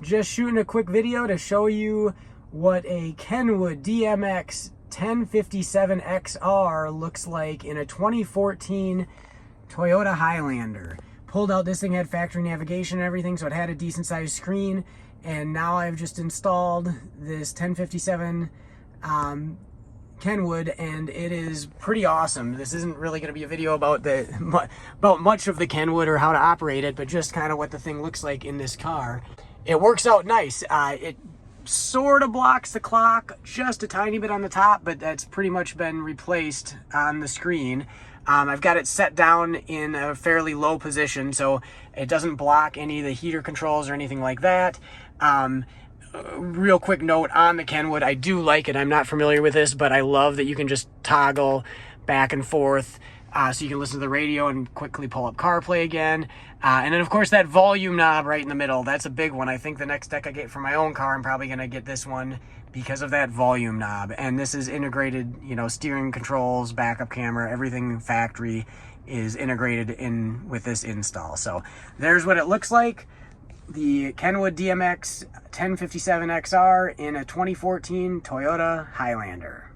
Just shooting a quick video to show you what a Kenwood DMX1057XR looks like in a 2014 Toyota Highlander. Pulled out, this thing had factory navigation and everything, so it had a decent sized screen. And now I've just installed this 1057 Kenwood, and it is pretty awesome. This isn't really going to be a video about much of the Kenwood or how to operate it, but just kind of what the thing looks like in this car. It works out nice. It sort of blocks the clock just a tiny bit on the top, but that's pretty much been replaced on the screen. I've got it set down in a fairly low position, so it doesn't block any of the heater controls or anything like that. Real quick note on the Kenwood, I do like it. I'm not familiar with this, but I love that you can just toggle back and forth, so you can listen to the radio and quickly pull up CarPlay again. And then, of course, that volume knob right in the middle, that's a big one. I think the next deck I get for my own car, I'm probably going to get this one because of that volume knob. And this is integrated, you know, steering controls, backup camera, everything factory is integrated in with this install. So there's what it looks like. The Kenwood DMX1057XR in a 2014 Toyota Highlander.